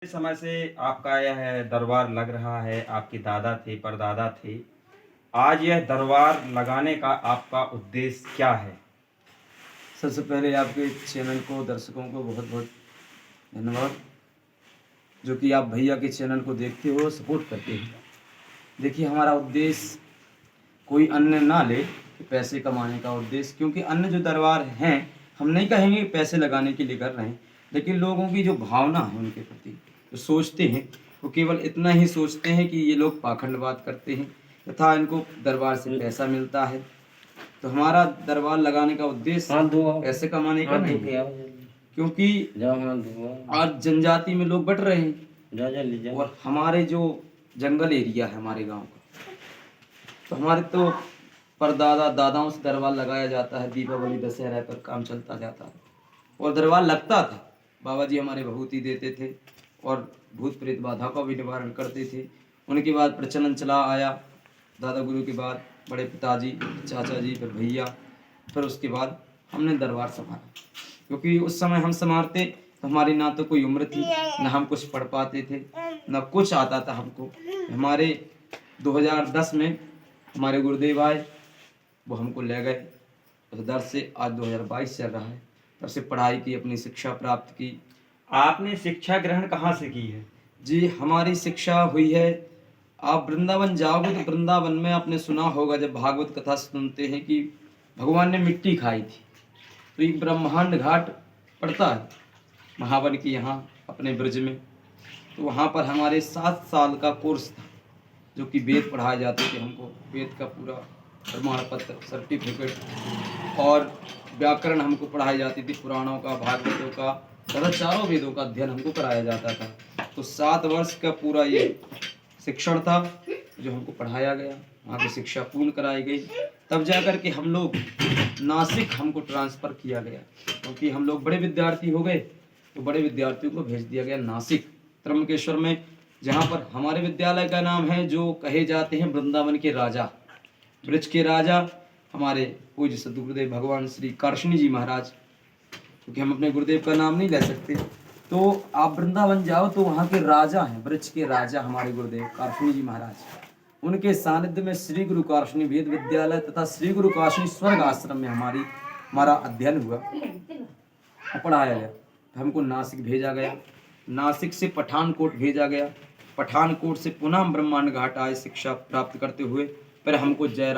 इस समय से आपका यह दरबार लग रहा है, आपके दादा थे, परदादा थे। आज यह दरबार लगाने का आपका उद्देश्य क्या है? सबसे पहले आपके चैनल को, दर्शकों को बहुत बहुत धन्यवाद, जो कि आप भैया के चैनल को देखते हो, सपोर्ट करते हो। देखिए, हमारा उद्देश्य कोई अन्य ना ले कि पैसे कमाने का उद्देश्य, क्योंकि अन्य जो दरबार हैं, हम नहीं कहेंगे पैसे लगाने के लिए कर रहे हैं, लेकिन लोगों की जो भावना है उनके प्रति, जो सोचते हैं, वो केवल इतना ही सोचते हैं कि ये लोग पाखंडवाद करते हैं तथा इनको दरबार से पैसा मिलता है। तो हमारा दरबार लगाने का उद्देश्य पैसे कमाने का नहीं है, क्योंकि आज जनजाति में लोग बढ़ रहे हैं और हमारे जो जंगल एरिया है हमारे गांव का, तो हमारे तो परदादा दादाओं से दरबार लगाया जाता है। दीपावली दशहरा पर काम चलता जाता है और दरबार लगता था। बाबा जी हमारे भभूति देते थे और भूत प्रेत बाधा का भी निवारण करते थे। उनके बाद प्रचलन चला आया, दादा गुरु के बाद बड़े पिताजी, चाचा जी, फिर भैया, फिर उसके बाद हमने दरबार संभाला। क्योंकि उस समय हम संभालते तो हमारी ना तो कोई उम्र थी, ना हम कुछ पढ़ पाते थे, ना कुछ आता था हमको। हमारे 2010 में हमारे गुरुदेव आए, वो हमको ले गए। उस दर से आज 2022 चल रहा है, तब से पढ़ाई की, अपनी शिक्षा प्राप्त की। आपने शिक्षा ग्रहण कहाँ से की है? जी, हमारी शिक्षा हुई है, आप वृंदावन जाओगे तो वृंदावन में आपने सुना होगा, जब भागवत कथा सुनते हैं कि भगवान ने मिट्टी खाई थी, तो एक ब्रह्मांड घाट पड़ता है महावन की यहाँ अपने ब्रज में। तो वहाँ पर हमारे 7 साल का कोर्स था, जो कि वेद पढ़ाए जाते थे हमको। वेद का पूरा प्रमाण पत्र, सर्टिफिकेट और व्याकरण हमको पढ़ाई जाती थी, पुराणों का, भागवतों का तथा चारों वेदों का अध्ययन हमको कराया जाता था। तो 7 वर्ष का पूरा ये शिक्षण था जो हमको पढ़ाया गया, वहाँ की शिक्षा पूर्ण कराई गई। तब जा कर के हम लोग नासिक हमको ट्रांसफ़र किया गया, क्योंकि हम लोग बड़े विद्यार्थी हो गए, तो बड़े विद्यार्थियों को भेज दिया गया नासिक, त्र्यंबकेश्वर में, जहाँ पर हमारे विद्यालय का नाम है, जो कहे जाते हैं वृंदावन के राजा, ब्रज के राजा, हमारे पूज्य सद्गुरुदेव भगवान श्री कार्षणी जी महाराज। क्योंकि हम अपने गुरुदेव का नाम नहीं ले सकते, तो आप वृंदावन जाओ तो वहाँ के राजा हैं, ब्रज के राजा हमारे गुरुदेव कार्षणी जी महाराज। उनके सानिध्य में श्री गुरु कार्षणी वेद विद्यालय तथा श्री गुरु कार्षणी स्वर्ग आश्रम में हमारा अध्ययन हुआ और पढ़ाया गया। तो हमको नासिक भेजा गया, नासिक से पठानकोट भेजा गया, पठानकोट से पुनः ब्रह्मांड घाट आए शिक्षा प्राप्त करते हुए। फिर हमको जयराम